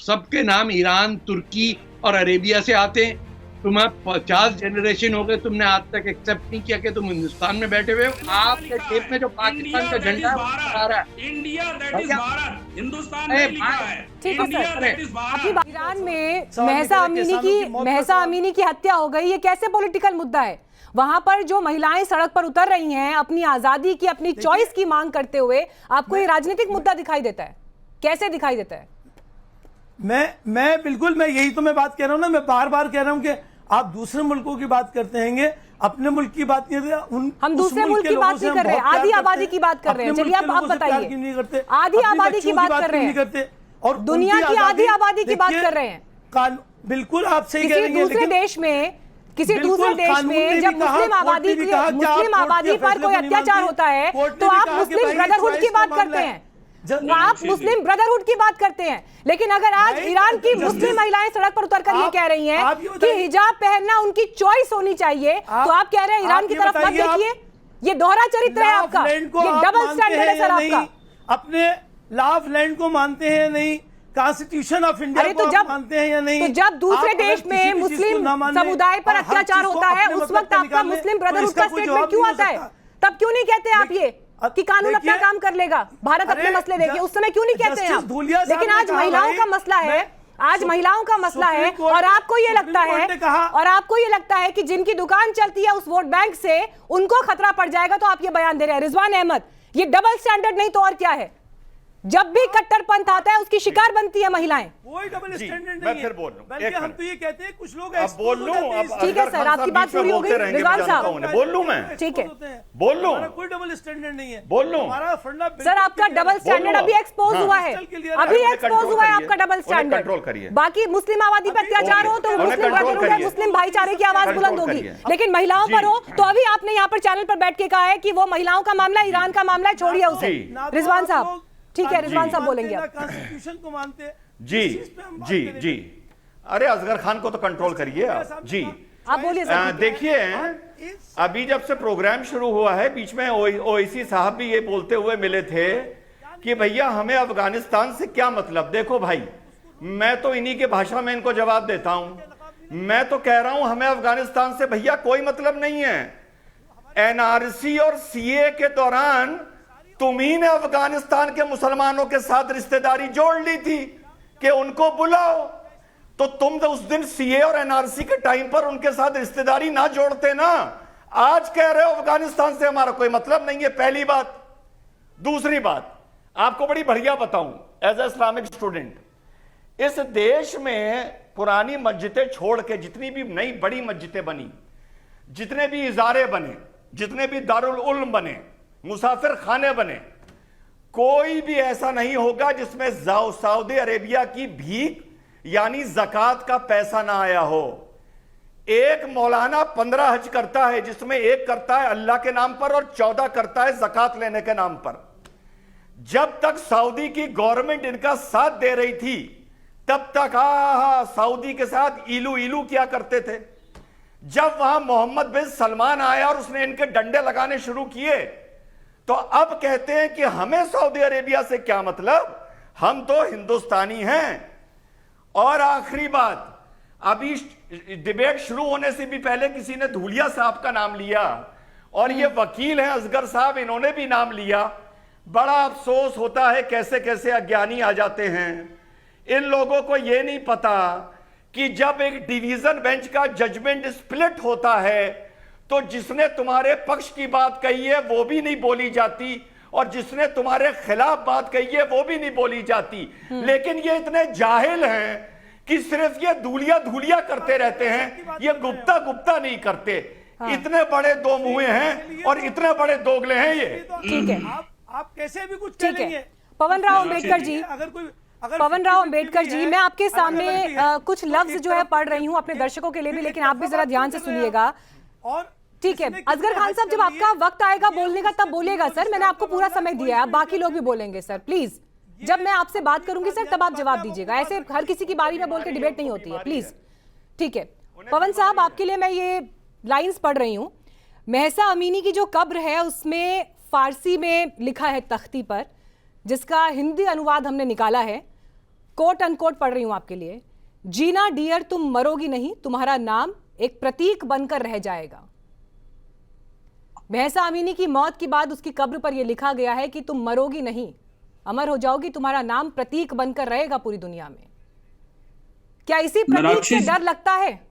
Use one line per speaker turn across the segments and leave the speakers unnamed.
सबके नाम ईरान, तुर्की और अरेबिया से आते हैं। तुम्हें 50 जनरेशन हो गए, तुमने आज तक एक्सेप्ट नहीं किया कि तुम हिंदुस्तान में बैठे हुए हो। आपके जेब में जो पाकिस्तान का झंडा आ रहा है,
India that is Bharat, Hindustan नहीं लिखा है।
ठीक है sir,
that is Bharat.
Iran में महसा अमीनी की हत्या हो गई, ये कैसे पॉलिटिकल मुद्दा है? वहां पर जो महिलाएं सड़क पर उतर रही हैं अपनी आजादी की, अपनी चॉइस की मांग करते हुए, आपको ये राजनीतिक मुद्दा दिखाई देता है? कैसे दिखाई देता है?
मैं बिल्कुल, मैं यही तो मैं बात कह रहा हूं ना, मैं बार बार कह रहा हूं कि आप दूसरे मुल्कों की बात करते हैं, अपने मुल्क की बात नहीं करते।
हम दूसरे मुल्क की बात नहीं कर रहे हैं, आधी आबादी की बात कर रहे हैं। चलिए आप बताइए, आधी आबादी की बात कर रहे हैं और दुनिया की आधी आबादी की बात कर रहे हैं।
बिल्कुल आप सही कह रहे हैं।
दूसरे देश में, किसी दूसरे देश में जब मुस्लिम आबादी पर कोई अत्याचार होता है तो आप मुस्लिम ब्रदरहुड की बात करते हैं, आप मुस्लिम ब्रदरहुड की बात करते हैं। लेकिन अगर आज ईरान की मुस्लिम महिलाएं सड़क पर उतरकर ये कह रही हैं कि हिजाब पहनना उनकी चॉइस होनी चाहिए, तो आप कह रहे हैं ईरान की तरफ मत देखिए। ये दोहरा चरित्र है आपका, ये डबल स्टैंडर्ड है सर आपका।
अपने लॉ ऑफ लैंड को मानते हैं नहीं, कॉन्स्टिट्यूशन ऑफ इंडिया को मानते हैं या नहीं?
तो जब दूसरे देश में मुस्लिम समुदाय पर अत्याचार होता है उस वक्त आपका मुस्लिम ब्रदरहुड का स्टेटमेंट क्यों आता है? तब क्यों नहीं कहते आप ये कि कानून अपना काम कर लेगा, भारत अपने मसले देखे? उस समय क्यों नहीं कहते हैं आप? लेकिन आज महिलाओं का मसला है, आज महिलाओं का मसला है, और आपको ये लगता है कि जिनकी दुकान चलती है उस वोट बैंक से उनको खतरा पड़ जाएगा, तो आप ये बयान दे रहे हैं। रिजवान अहमद, ये डबल स्टैंडर्ड नहीं तो और क्या है? जब भी कट्टरपंथ आता है उसकी शिकार बनती है महिलाएं।
कोई डबल स्टैंडर्ड
मैं
नहीं
फिर बोल
है। हम तो ये कहते हैं कुछ लोग
अब बोल लूं,
ठीक है सर, आपकी बात पूरी हो गई। रिजवान साहब
बोल लूं, मैं
ठीक है,
बोल लूं,
कोई डबल स्टैंडर्ड नहीं है,
बोल लूं।
सर आपका डबल स्टैंडर्ड अभी एक्सपोज हुआ है, अभी एक्सपोज हुआ है आपका डबल स्टैंडर्ड।
कंट्रोल करिए।
बाकी मुस्लिम आबादी पर अत्याचार हो तो मुस्लिम ब्रदरहुड है, मुस्लिम भाईचारे की आवाज बुलंद होगी, लेकिन महिलाओं पर हो तो अभी आपने यहाँ पर चैनल पर बैठ के कहा है कि वो महिलाओं का मामला, ईरान का मामला है, छोड़िए उसे। रिजवान साहब ठीक है, रिजवान साहब बोलेंगे आप।
कॉन्स्टिट्यूशन को मानते हैं
जी जी जी। अरे असगर खान को तो कंट्रोल करिए आप जी,
आप बोलिए सर।
देखिए अभी जब से प्रोग्राम शुरू हुआ है बीच में ओवैसी साहब भी ये बोलते हुए मिले थे कि भैया हमें अफगानिस्तान से क्या मतलब। देखो भाई, मैं तो इन्हीं के भाषा में इनको जवाब देता हूं। मैं तो कह रहा हूं हमें अफगानिस्तान से भैया कोई मतलब नहीं है। एनआरसी और सीए के दौरान तुम्ही ने अफगानिस्तान के मुसलमानों के साथ रिश्तेदारी जोड़ ली थी कि उनको बुलाओ, तो तुम तो उस दिन सीए और एनआरसी के टाइम पर उनके साथ रिश्तेदारी ना जोड़ते ना। आज कह रहे हो अफगानिस्तान से हमारा कोई मतलब नहीं है, पहली बात। दूसरी बात आपको बड़ी बढ़िया बताऊं, एज ए इस्लामिक स्टूडेंट, इस देश में पुरानी मस्जिदें छोड़ के जितनी भी नई बड़ी मस्जिदें बनी, जितने भी इजारे बने, जितने भी दारुल उल्म बने, मुसाफिर खाने बने, कोई भी ऐसा नहीं होगा जिसमें सऊदी अरेबिया की भीख यानी ज़कात का पैसा ना आया हो। एक मौलाना 15 हज करता है, जिसमें एक करता है अल्लाह के नाम पर और 14 करता है ज़कात लेने के नाम पर। जब तक सऊदी की गवर्नमेंट इनका साथ दे रही थी तब तक सऊदी के साथ इलू इलू किया करते थे। जब वहां मोहम्मद बिन सलमान आया और उसने इनके डंडे लगाने शुरू किए तो अब कहते हैं कि हमें सऊदी अरेबिया से क्या मतलब, हम तो हिंदुस्तानी हैं। और आखिरी बात, अभी डिबेट शुरू होने से भी पहले किसी ने धूलिया साहब का नाम लिया और ये वकील हैं असगर साहब, इन्होंने भी नाम लिया। बड़ा अफसोस होता है कैसे कैसे अज्ञानी आ जाते हैं। इन लोगों को यह नहीं पता कि जब एक डिवीजन बेंच का जजमेंट स्प्लिट होता है तो जिसने तुम्हारे पक्ष की बात कही है वो भी नहीं बोली जाती और जिसने तुम्हारे खिलाफ बात कही है वो भी नहीं बोली जाती। लेकिन ये इतने जाहिल हैं कि सिर्फ ये धूलिया करते रहते हैं, ये गुप्ता नहीं करते। इतने बड़े दो मुंह हैं और इतने बड़े दोगले हैं ये।
ठीक है,
आप कैसे भी कुछ
ठीक है। पवन राव अम्बेडकर जी, पवन राव अम्बेडकर जी, मैं आपके सामने कुछ लफ्ज जो है पढ़ रही हूँ अपने दर्शकों के लिए भी, लेकिन आप भी जरा ध्यान से सुनिएगा।
और
ठीक है, असगर खान साहब जब आपका वक्त आएगा बोलने का तब बोलेगा सर, मैंने आपको पूरा समय दिया है, आप बाकी लोग भी बोलेंगे सर। प्लीज जब मैं आपसे बात करूंगी सर तब आप जवाब दीजिएगा, ऐसे हर किसी की बारी में बोल के डिबेट नहीं होती है, प्लीज। ठीक है पवन साहब, आपके लिए मैं ये लाइंस पढ़ रही हूँ। महसा अमीनी की जो कब्र है उसमें फारसी में लिखा है तख्ती पर, जिसका हिंदी अनुवाद हमने निकाला है। कोट अनकोट पढ़ रही हूं आपके लिए। जीना डियर तुम मरोगी नहीं, तुम्हारा नाम एक प्रतीक बनकर रह जाएगा। महसा अमीनी की मौत के बाद उसकी कब्र पर यह लिखा गया है कि तुम मरोगी नहीं, अमर हो जाओगी, तुम्हारा नाम प्रतीक बनकर रहेगा पूरी दुनिया में। क्या इसी प्रतीक से डर लगता है?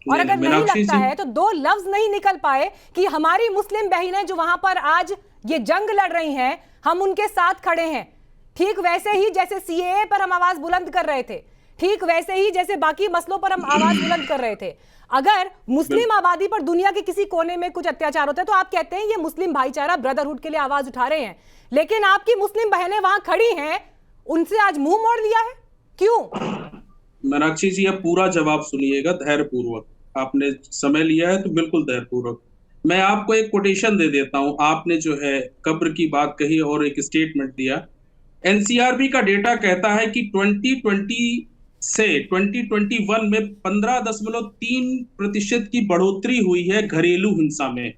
और अगर नहीं लगता है तो दो लफ्ज नहीं निकल पाए कि हमारी मुस्लिम बहनें जो वहां पर आज ये जंग लड़ रही हैं, हम उनके साथ खड़े हैं। ठीक वैसे ही जैसे सीएए पर हम आवाज बुलंद कर रहे थे, ठीक वैसे ही जैसे बाकी मसलों पर हम आवाज बुलंद कर रहे थे। अगर मुस्लिम आबादी पर दुनिया के किसी कोने में कुछ अत्याचार होता है तो आप कहते हैं ये मुस्लिम भाईचारा ब्रदरहुड के लिए आवाज उठा रहे हैं, लेकिन आपकी मुस्लिम बहनें वहां खड़ी हैं, उनसे आज मुंह मोड़ लिया है, क्यों?
मीनाक्षी जी, अब पूरा जवाब सुनिएगा धैर्यपूर्वक। आपने समय लिया है तो बिल्कुल धैर्यपूर्वक। मैं आपको एक कोटेशन दे देता हूं। आपने जो है कब्र की बात कही और एक स्टेटमेंट दिया। एनसीआरबी का डेटा कहता है कि 2020 से 2021 में 15.3% की बढ़ोतरी हुई है घरेलू हिंसा में।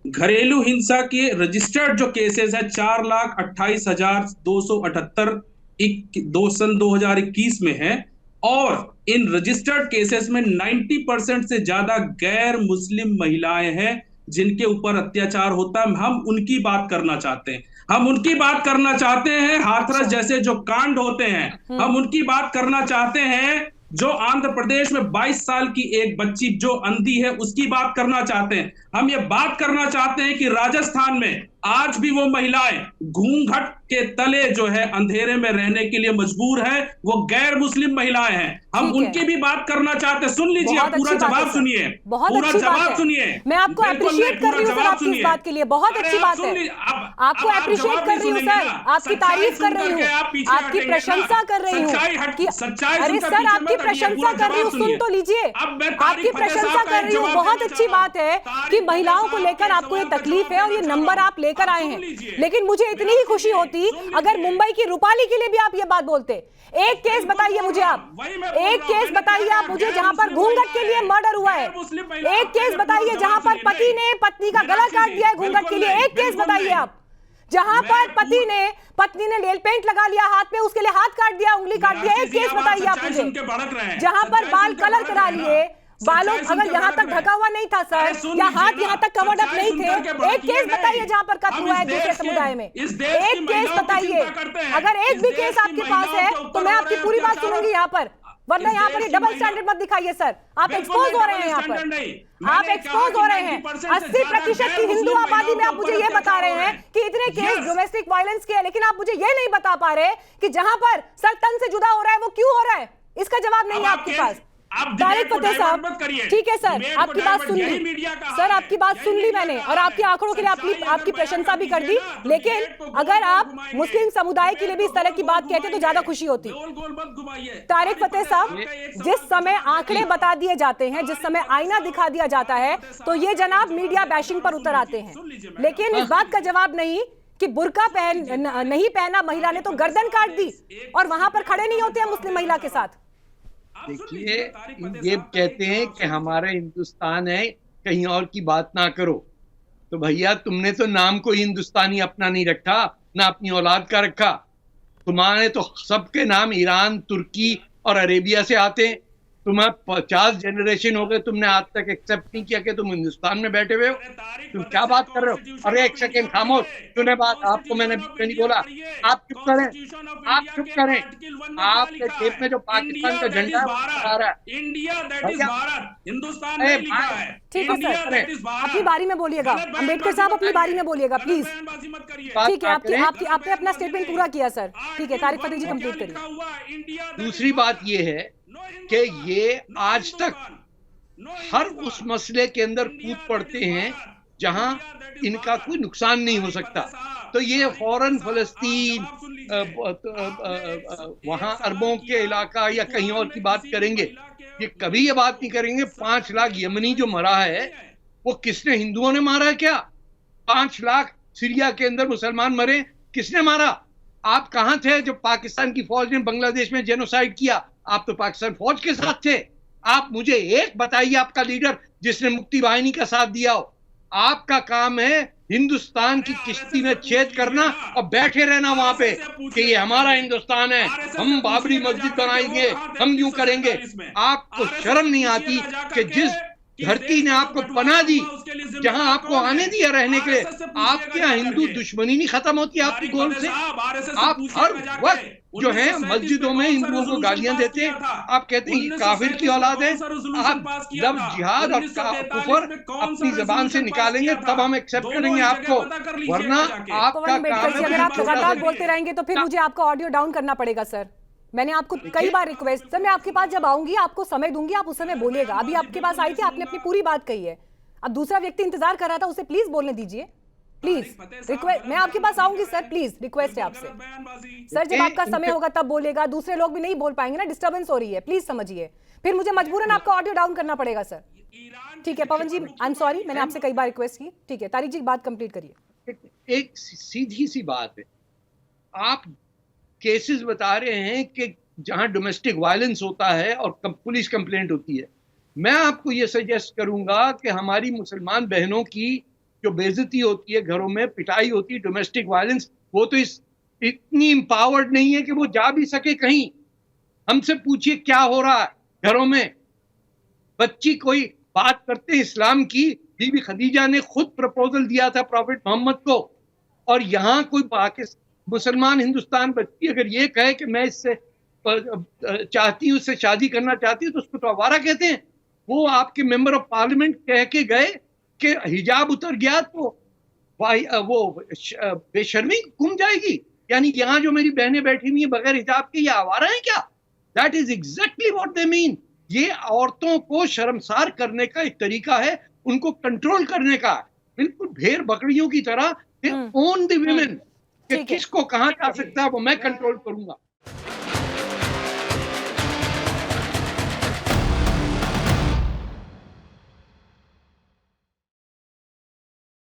घरेलू हिंसा के रजिस्टर्ड जो केसेस है 4,28,278 सन 2021 में है, और इन रजिस्टर्ड केसेस में 90% से ज्यादा गैर मुस्लिम महिलाएं हैं जिनके ऊपर अत्याचार होता है। हम उनकी बात करना चाहते हैं। हम उनकी बात करना चाहते हैं हाथरस जैसे जो कांड होते हैं, हम उनकी बात करना चाहते हैं जो आंध्र प्रदेश में 22 साल की एक बच्ची जो अंधी है उसकी बात करना चाहते हैं। हम ये बात करना चाहते हैं कि राजस्थान में आज भी वो महिलाएं घूंघट के तले जो है अंधेरे में रहने के लिए मजबूर है, वो गैर मुस्लिम महिलाएं हैं। हम उनकी भी बात करना चाहते हैं। सुन लीजिए, आप पूरा जवाब सुनिए, पूरा जवाब सुनिए।
मैं आपको अप्रिशिएट कर रही हूं सर आपकी इस बात के लिए, बहुत अच्छी बात है। आपको अप्रिशिएट कर रही हूं सर, आपकी तारीफ कर रही हूं, आपकी प्रशंसा कर रही हूं। अरे सर, आपकी प्रशंसा कर रही हूं, सुन तो लीजिए। आपकी प्रशंसा कर रही हूं, बहुत अच्छी बात है कि महिलाओं को लेकर आपको ये तकलीफ है और ये नंबर आप लेकर आए हैं, लेकिन मुझे इतनी ही खुशी होती अगर मुंबई की रूपाली के लिए भी आप ये बात बोलते। एक केस बताइए मुझे, आप एक केस बताइए आप मुझे जहां पर घूंघट के लिए मर्डर हुआ है। एक केस बताइए जहां पर पति ने पत्नी का गला काट दिया है घूंघट के लिए। एक केस बताइए आप जहां पर पत्नी ने नेल पेंट लगा लिया हाथ में, उसके लिए हाथ काट दिया, उंगली काट दिया। एक केस बताइए आप मुझे जहां पर बाल कलर करा लिए, बालों अगर यहाँ तक ढका हुआ नहीं था सर, या हाथ यहाँ तक कवर्ड अप नहीं थे। एक केस बताइए जहाँ पर कत्ल हुआ है दूसरे समुदाय में। एक केस बताइए। अगर एक भी केस आपके पास है तो मैं आपकी पूरी बात सुनूंगी यहाँ पर, वरना यहाँ पर ये डबल स्टैंडर्ड मत दिखाइए सर। आप एक्सपोज हो रहे हैं यहाँ पर, आप एक्सपोज हो रहे हैं। 80% की हिंदू आबादी में आप मुझे ये बता रहे हैं कि इतने केस डोमेस्टिक वायलेंस के हैं, लेकिन आप मुझे ये नहीं बता पा रहे कि जहां पर सर तन से जुदा हो रहा है वो क्यों हो रहा है। इसका जवाब नहीं है आपके पास। तारिक फतेह साहब, ठीक है सर, आपकी बात सुन ली सर, आपकी बात सुन ली मैंने, और आपके आंकड़ों के लिए आपकी प्रशंसा भी कर दी, लेकिन अगर आप मुस्लिम समुदाय के लिए भी इस तरह की बात कहते तो ज्यादा खुशी होती। तारिक फतेह साहब, जिस समय आंकड़े बता दिए जाते हैं, जिस समय आईना दिखा दिया जाता है, तो ये जनाब मीडिया बैशिंग पर उतर आते हैं, लेकिन इस बात का जवाब नहीं कि बुर्का नहीं पहना महिला ने तो गर्दन काट दी, और वहां पर खड़े नहीं होते हैं मुस्लिम महिला के साथ।
देखिए, ये कहते हैं कि हमारा हिंदुस्तान है, कहीं और की बात ना करो। तो भैया, तुमने तो नाम को हिंदुस्तानी अपना नहीं रखा, ना अपनी औलाद का रखा। तुम्हारे तो सबके नाम ईरान, तुर्की और अरेबिया से आते हैं। तुम्हें 50 जनरेशन हो गए, तुमने आज तक एक्सेप्ट नहीं किया कि तुम हिंदुस्तान में बैठे हुए हो। तुम क्या बात कर रहे हो? अरे एक सेकेंड खामोश, सुने बात, आपको मैंने नहीं बोला। आप चुप करें, आप चुप करें। आपके जेब में जो पाकिस्तान का झंडा है वो आ रहा है।
India that is Bharat, Hindustan नहीं लिखा है।
ठीक है सर, अपनी बारी में बोलिएगा। अम्बेडकर साहब, अपनी बारी में बोलिएगा प्लीज। ठीक है, आपने अपना स्टेटमेंट पूरा किया सर। ठीक है, तारिक फतेह जी कंप्लीट करिए।
दूसरी बात ये है कि ये आज तक हर उस मसले के अंदर कूद पड़ते हैं जहां इनका कोई नुकसान नहीं हो सकता। तो ये फौरन फलस्तीन, वहां अरबों के इलाका या कहीं और की बात करेंगे। ये कभी ये बात नहीं करेंगे 5 लाख यमनी जो मरा है वो किसने, हिंदुओं ने मारा है क्या? 5 लाख सीरिया के अंदर मुसलमान मरे, किसने मारा? आप कहां थे जब पाकिस्तान की फौज ने बांग्लादेश में जेनोसाइड किया? आप तो पाकिस्तान फौज के साथ थे। आप मुझे एक बताइए आपका लीडर जिसने मुक्ति वाहिनी का साथ दिया हो। आपका काम है हिंदुस्तान की किश्ती में छेद करना और बैठे रहना वहां पे कि ये हमारा हिंदुस्तान है, हम बाबरी मस्जिद बनाएंगे, हम यूं करेंगे। आपको शर्म नहीं आती कि जिस धरती ने आपको पनाह दी, जहां आपको आने दिया रहने के लिए, आपके यहाँ हिंदू दुश्मनी नहीं खत्म होती आपकी गोल से? आप हर वक्त जो है मस्जिदों में हिंदुओं को गालियां देते हैं, आप कहते हैं ये काफिर की औलाद है। आप जब जिहाद और कुफर अपनी जबान से निकालेंगे तब हम एक्सेप्ट करेंगे आपको, वरना आपका काम है।
अगर आप लगातार बोलते रहेंगे तो फिर मुझे आपका ऑडियो डाउन करना पड़ेगा सर। मैंने आपको कई बार रिक्वेस्ट, सर मैं आपके पास जब आऊंगी आपको समय दूंगी, आप उस समय बोलिएगा। अभी आपके पास आई थी, आपने अपनी पूरी बात कही है। अब दूसरा व्यक्ति इंतजार कर रहा था, उसे प्लीज बोलने दीजिए, प्लीज रिक्वेस्ट। मैं आपके पास आऊंगी सर, प्लीज रिक्वेस्ट है आपसे। सर जब आपका समय होगा तब बोलेगा, दूसरे लोग भी नहीं बोल पाएंगे ना, डिस्टर्बेंस हो रही है, प्लीज समझिए। फिर मुझे मजबूरन आपका ऑडियो डाउन करना पड़ेगा सर। ठीक है पवन जी, आई एम सॉरी, मैंने आपसे कई बार रिक्वेस्ट की। ठीक है तारिक जी, बात कंप्लीट करिए।
एक सीधी सी बात है, आप केसेस बता रहे हैं कि जहां डोमेस्टिक वायलेंस होता है और पुलिस कंप्लेंट होती है। मैं आपको यह सजेस्ट करूंगा कि हमारी मुसलमान बहनों की जो बेइज्जती होती है, घरों में पिटाई होती है, डोमेस्टिक वायलेंस, वो तो इतनी एम्पावर्ड नहीं है कि वो जा भी सके कहीं। हमसे पूछिए क्या हो रहा है घरों में। बच्ची कोई बात करते इस्लाम की, बीबी खदीजा ने खुद प्रपोजल दिया था प्रॉफेट मोहम्मद को, और यहाँ कोई मुसलमान हिंदुस्तान बच्ची अगर ये कहे कि मैं इससे चाहती हूँ, उससे शादी करना चाहती हूँ, तो उसको तो आवारा कहते हैं। वो आपके मेंबर ऑफ पार्लियामेंट कह के गए कि हिजाब उतर गया तो वो बेशर्मी घूम जाएगी। यानी यहाँ जो मेरी बहनें बैठी हुई हैं बगैर हिजाब के, ये आवारा है क्या? That is exactly what they mean. ये औरतों को शर्मसार करने का एक तरीका है, उनको कंट्रोल करने का, बिल्कुल भेड़ बकरियों की तरह। ओन द विमेन, किसको कहाँ जा सकता है वो मैं कंट्रोल करूंगा।